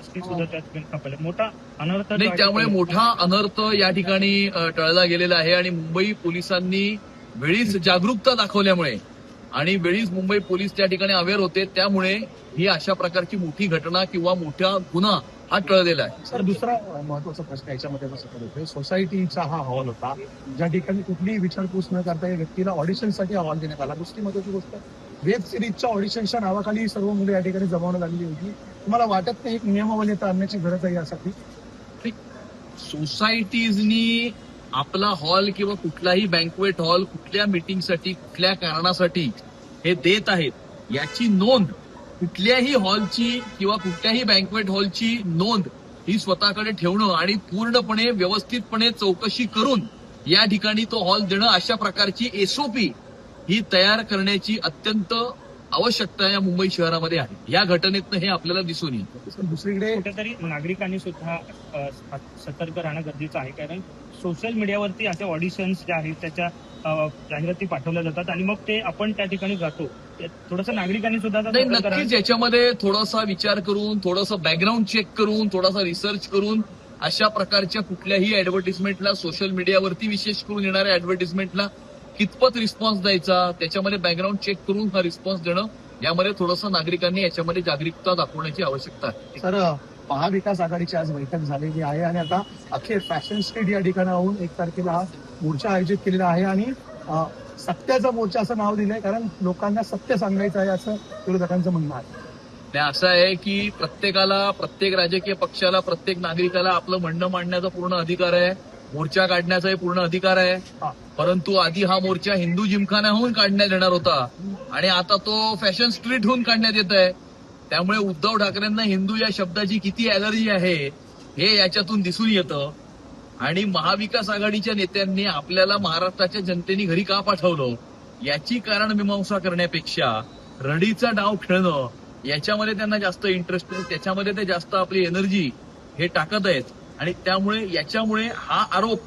वस्ती सुद्धा त्या ठिकाणी कापल्या. मोठा अनर्थ नाही, त्यामुळे मोठा अनर्थ या ठिकाणी टळला गेलेला आहे आणि मुंबई पोलिसांनी वेळीच जागरूकता दाखवल्यामुळे आणि वेळीच मुंबई पोलीस त्या ठिकाणी अवेअर होते, त्यामुळे ही अशा प्रकारची मोठी घटना किंवा मोठा गुन्हा हा टळलेला आहे. सर, दुसरा महत्वाचा प्रश्न याच्यामध्ये कसं करतोय, सोसायटीचा हा हॉल होता ज्या ठिकाणी कुठलीही विचारपूस न करता या व्यक्तीला ऑडिशनसाठी हॉल देण्यात आला. दुसरी महत्वाची गोष्ट, वेब सिरीजच्या ऑडिशनच्या नावाखाली सर्व मुले या ठिकाणी जमावण्यात आलेली होती. तुम्हाला वाटत नाही एक नियमावली आणण्याची गरज आहे यासाठी? सोसायटीजनी आपला हॉल किंवा कुठलाही बँकवेट हॉल कुठल्या मीटिंगसाठी कुठल्या कारणासाठी हे देत आहेत याची नोंद कुठल्याही हॉलची किंवा कुठल्याही बँकवेट हॉलची नोंद ही स्वतःकडे ठेवणं आणि पूर्णपणे व्यवस्थितपणे चौकशी करून या ठिकाणी तो हॉल देणं अशा प्रकारची एसओपी ही तयार करण्याची अत्यंत आवश्यकता या मुंबई शहरामध्ये आहे. या घटनेतनं हे आपल्याला दिसून येतं. दुसरीकडे कुठेतरी नागरिकांनी सुद्धा सतर्क राहणं गरजेचं आहे, कारण सोशल मीडियावरती असे ऑडिशन्स जे आहेत त्याच्या जाहिराती पाठवल्या जातात आणि मग ते आपण त्या ठिकाणी जातो. थोडंसं नागरिकांनी सुद्धा नाही, नक्कीच याच्यामध्ये थोडासा विचार करून, थोडंसं बॅकग्राऊंड चेक करून, थोडासा रिसर्च करून अशा प्रकारच्या कुठल्याही ऍडव्हर्टिजमेंटला, सोशल मीडियावरती विशेष करून येणाऱ्या ऍडव्हर्टिजमेंटला कितपत रिस्पॉन्स द्यायचा, त्याच्यामध्ये बॅकग्राऊंड चेक करून हा रिस्पॉन्स देणं, यामध्ये थोडंसं नागरिकांनी याच्यामध्ये जागरूकता दाखवण्याची आवश्यकता आहे. सर, महाविकास आघाडीची आज बैठक झालेली आहे आणि आता अखेर फॅशन स्ट्रीट या ठिकाणाहून 1 तारखेला हा मोर्चा आयोजित केलेला आहे आणि सत्याचा मोर्चा असं नाव दिलंय, कारण लोकांना सत्य सांगायचं आहे असं विरोधकांचं म्हणणं आहे. नाही, असं आहे की प्रत्येकाला, प्रत्येक राजकीय पक्षाला, प्रत्येक नागरिकाला आपलं म्हणणं मांडण्याचा पूर्ण अधिकार आहे, मोर्चा काढण्याचाही पूर्ण अधिकार आहे. परंतु आधी हा मोर्चा हिंदू जिमखान्याहून काढण्यात येणार होता आणि आता तो फॅशन स्ट्रीटहून काढण्यात येत आहे. त्यामुळे उद्धव ठाकरेंना हिंदू या शब्दाची किती अलर्जी आहे हे याच्यातून दिसून येतं. आणि महाविकास आघाडीच्या नेत्यांनी आपल्याला महाराष्ट्राच्या जनतेने घरी का पाठवलं याची कारण मीमांसा करण्यापेक्षा रडीचा डाव खेळणं याच्यामध्ये त्यांना जास्त इंटरेस्ट आहे, त्याच्यामध्ये ते जास्त आपली एनर्जी हे टाकत आहेत. आणि त्यामुळे याच्यामुळे हा आरोप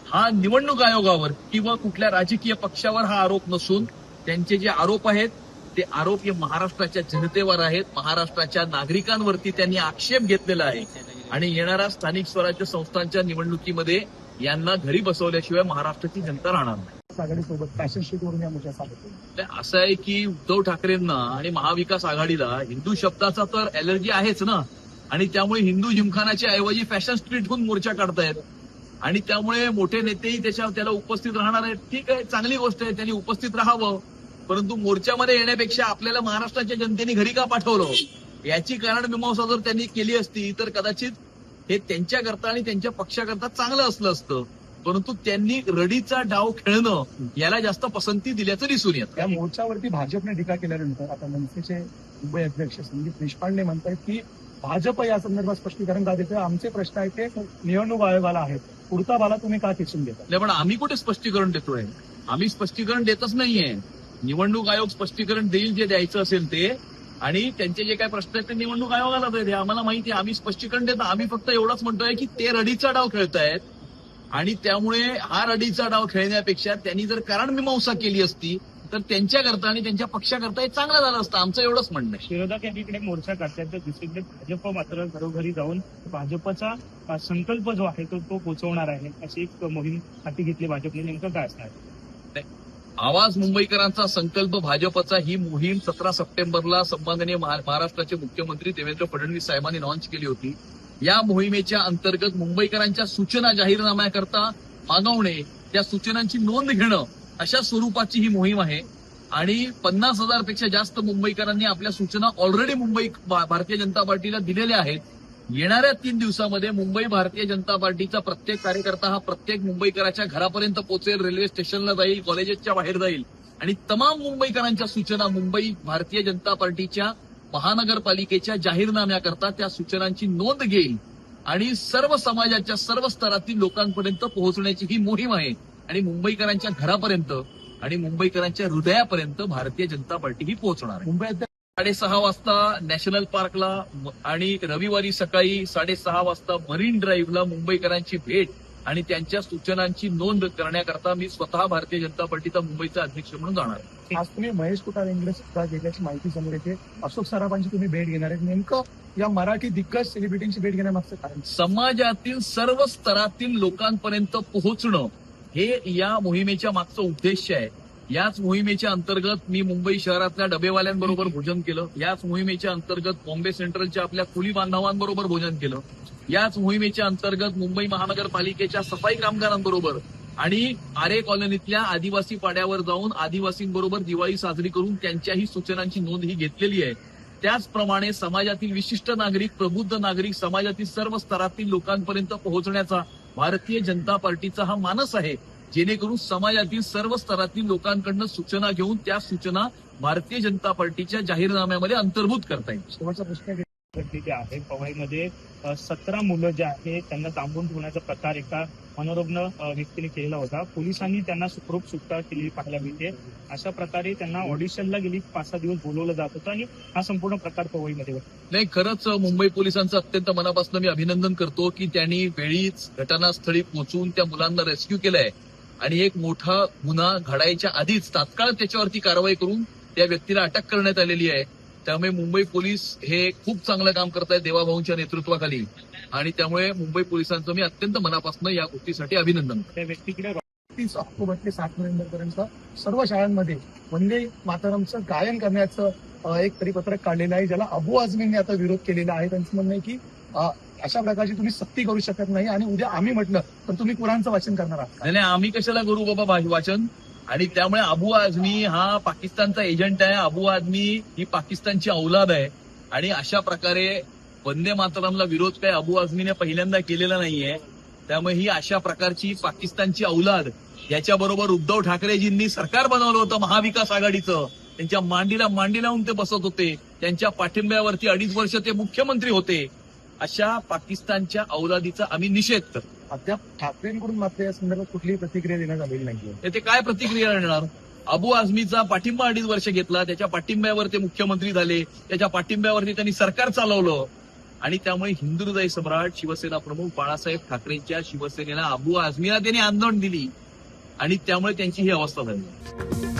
हा निवडणूक आयोगावर किंवा कुठल्या राजकीय पक्षावर हा आरोप नसून त्यांचे जे आरोप आहेत ते आरोप हे महाराष्ट्राच्या जनतेवर आहेत, महाराष्ट्राच्या नागरिकांवरती त्यांनी आक्षेप घेतलेला आहे. आणि येणाऱ्या स्थानिक स्वराज्य संस्थांच्या निवडणुकीमध्ये यांना घरी बसवल्याशिवाय महाराष्ट्राची जनता राहणार नाही. आघाडीसोबत फॅशन स्ट्रीटवरून या मोर्चा असं आहे की उद्धव ठाकरेंना आणि महाविकास आघाडीला हिंदू शब्दाचा तर अलर्जी आहेच ना, आणि त्यामुळे हिंदू जिमखानाच्या ऐवजी फॅशन स्ट्रीटहून मोर्चा काढतायत आणि त्यामुळे मोठे नेतेही त्याला उपस्थित राहणार आहेत. ठीक आहे, चांगली गोष्ट आहे, त्यांनी उपस्थित राहावं. परंतु मोर्चामध्ये येण्यापेक्षा आपल्याला महाराष्ट्राच्या जनतेने घरी का पाठवलं याची कारण मीमांसा जर त्यांनी केली असती तर कदाचित हे त्यांच्याकरता आणि त्यांच्या पक्षाकरता चांगलं असलं असतं. परंतु त्यांनी रडीचा डाव खेळणं याला जास्त पसंती दिल्याचं दिसून येतं. या मोर्चावरती भाजपने टीका केल्यानंतर आता मनसेचे मुंबई अध्यक्ष संदीप देशपांडे म्हणतायत की भाजप या संदर्भात स्पष्टीकरण का देतोय, आमचे प्रश्न आहेत ते निवडणूक आयोगाला आहेत, पुढचा बाला तुम्ही का खेचून घेता? नाही, पण आम्ही कुठे स्पष्टीकरण देतोय? आम्ही स्पष्टीकरण देतच नाहीये. निवडणूक आयोग स्पष्टीकरण देईल जे द्यायचं असेल ते, आणि त्यांचे जे काही प्रश्न आहेत ते निवडणूक आयोगाला द्यायचे. आम्हाला माहिती आहे, आम्ही स्पष्टीकरण देतो. आम्ही फक्त एवढंच म्हणतोय की ते रडीचा डाव खेळतायत आणि त्यामुळे हा रडीचा डाव खेळण्यापेक्षा त्यांनी जर कारण मीमांसा केली असती तर त्यांच्याकरता आणि त्यांच्या पक्षाकरता हे चांगलं झालं असतं, आमचं एवढंच म्हणणं आहे. विरोधक एकीकडे मोर्चा काढतात तर दुसरीकडे भाजप मात्र घरोघरी जाऊन भाजपचा संकल्प जो आहे तो पोहोचवणार आहे, अशी एक मोहीम हाती घेतली भाजपने. नेमकं काय असणार? आवाज मुंबईकरांचा संकल्प भाजपचा ही मोहीम 17 सप्टेंबरला सन्माननीय महाराष्ट्राचे मुख्यमंत्री देवेंद्र फडणवीस साहेबांनी लॉन्च केली होती. या मोहिमेच्या अंतर्गत मुंबईकरांच्या सूचना जाहीरनाम्याकरता मागवणे, त्या सूचनांची नोंद घेणं अशा स्वरूपाची ही मोहीम आहे. आणि 50,000 पेक्षा जास्त मुंबईकरांनी आपल्या सूचना ऑलरेडी भारतीय जनता पार्टीला दिलेल्या आहेत. येणाऱ्या 3 दिवसामध्ये मुंबई भारतीय जनता पार्टीचा प्रत्येक कार्यकर्ता हा प्रत्येक मुंबईकराच्या घरापर्यंत पोहोचेल, रेल्वे स्टेशनला जाईल, कॉलेजेसच्या बाहेर जाईल आणि तमाम मुंबईकरांच्या सूचना मुंबई भारतीय जनता पार्टीच्या महानगरपालिकेच्या जाहीरनाम्याकरता त्या सूचनांची नोंद घेईल आणि सर्व समाजाच्या सर्व स्तरातील लोकांपर्यंत पोहोचण्याची ही मोहीम आहे. आणि मुंबईकरांच्या घरापर्यंत आणि मुंबईकरांच्या हृदयापर्यंत भारतीय जनता पार्टी ही पोहोचणार आहे. मुंबईत 6:30 वाजता नॅशनल पार्कला आणि रविवारी सकाळी 6:30 वाजता मरीन ड्राईव्हला मुंबईकरांची भेट आणि त्यांच्या सूचनांची नोंद करण्याकरता मी स्वतः भारतीय जनता पार्टीचा मुंबईचा अध्यक्ष म्हणून जाणार आहे. आज तुम्ही महेश कुटार इंग्रज सुद्धा गेल्याची माहिती समोर येते. अशोक सराफांची तुम्ही भेट घेणार आहे. नेमकं या मराठी दिग्गज सेलिब्रिटींची भेट घेण्यामागचं कारण समाजातील सर्व स्तरातील लोकांपर्यंत पोहोचणं हे या मोहिमेच्या मागचं उद्देश आहे. याच मोहिमेच्या अंतर्गत मी मुंबई शहरातल्या डबेवाल्यांबरोबर भोजन केलं. याच मोहिमेच्या अंतर्गत बॉम्बे सेंट्रलच्या आपल्या कुली बांधवांबरोबर भोजन केलं. याच मोहिमेच्या अंतर्गत मुंबई महानगरपालिकेच्या सफाई कामगारांबरोबर आणि आरे कॉलनीतल्या आदिवासी पाड्यावर जाऊन आदिवासींबरोबर दिवाळी साजरी करून त्यांच्याही सूचनांची नोंद ही घेतलेली आहे. त्याचप्रमाणे समाजातील विशिष्ट नागरिक, प्रबुद्ध नागरिक, समाजातील सर्व स्तरातील लोकांपर्यंत पोहोचण्याचा भारतीय जनता पार्टीचा हा मानस आहे, जेणेकरून समाजातील सर्व स्तरातील लोकांकडनं सूचना घेऊन त्या सूचना भारतीय जनता पार्टीच्या जाहीरनाम्यामध्ये अंतर्भूत करता येईल. शेवटचा प्रश्न घडलेली आहे. पवईमध्ये 17 मुलं जे आहेत त्यांना तांबून ठेवण्याचा प्रकार एका मनोरुग्ण व्यक्तीने केलेला होता. पोलिसांनी त्यांना सुखरूप सुटका केलेली पाहायला मिळते. अशा प्रकारे त्यांना ऑडिशनला गेली 5-6 दिवस बोलवलं जात होतं आणि हा संपूर्ण प्रकार पवईमध्ये होता. नाही, खरंच मुंबई पोलिसांचं अत्यंत मनापासून मी अभिनंदन करतो की त्यांनी वेळीच घटनास्थळी पोहोचून त्या मुलांना रेस्क्यू केलंय आणि एक मोठा गुन्हा घडायच्या आधीच तात्काळ त्याच्यावरती कारवाई करून त्या व्यक्तीला अटक करण्यात आलेली आहे. त्यामुळे मुंबई पोलीस हे खूप चांगलं काम करतायत देवाभाऊंच्या नेतृत्वाखाली आणि त्यामुळे मुंबई पोलिसांचं मी अत्यंत मनापासून या गोष्टीसाठी अभिनंदन करतो. त्या व्यक्तीकडे 30 ऑक्टोबर ते 7 नोव्हेंबर पर्यंत सर्व शाळांमध्ये वंदे मातरमचं गायन करण्याचं एक परिपत्रक काढलेलं आहे, ज्याला अबू आझमींनी आता विरोध केलेला आहे. त्यांचं म्हणणं आहे की अशा प्रकारची तुम्ही सक्ती करू शकत नाही आणि उद्या आम्ही म्हटलं तर तुम्ही कुराणचं वाचन करणार आहात. नाही, आम्ही कशाला करू बाबा वाचन. आणि त्यामुळे अबू आझमी हा पाकिस्तानचा एजंट आहे. अबू आझमी ही पाकिस्तानची औलाद आहे आणि अशा प्रकारे वंदे मातरमला विरोध काय अबू आझमीने पहिल्यांदा केलेला नाहीये. त्यामुळे ही अशा प्रकारची पाकिस्तानची औलाद, याच्याबरोबर उद्धव ठाकरेजींनी सरकार बनवलं होतं महाविकास आघाडीचं. त्यांच्या मांडीला मांडी लावून ते बसत होते. त्यांच्या पाठिंब्यावरती 2.5 वर्ष ते मुख्यमंत्री होते. अशा पाकिस्तानच्या औलादीचा आम्ही निषेध करतो. अद्याप ठाकरेंकडून मात्र या संदर्भात कुठलीही प्रतिक्रिया देण्यात आलेली नाहीये. येथे काय प्रतिक्रिया देणार? अबू आझमीचा पाठिंबा 2.5 वर्ष घेतला, त्याच्या पाठिंब्यावर ते मुख्यमंत्री झाले, त्याच्या पाठिंब्यावरती त्यांनी सरकार चालवलं आणि त्यामुळे हिंदू हृदय सम्राट शिवसेना प्रमुख बाळासाहेब ठाकरेंच्या शिवसेनेला अबू आझमीला त्यांनी आंदोलन दिली आणि त्यामुळे त्यांची ही अवस्था झाली.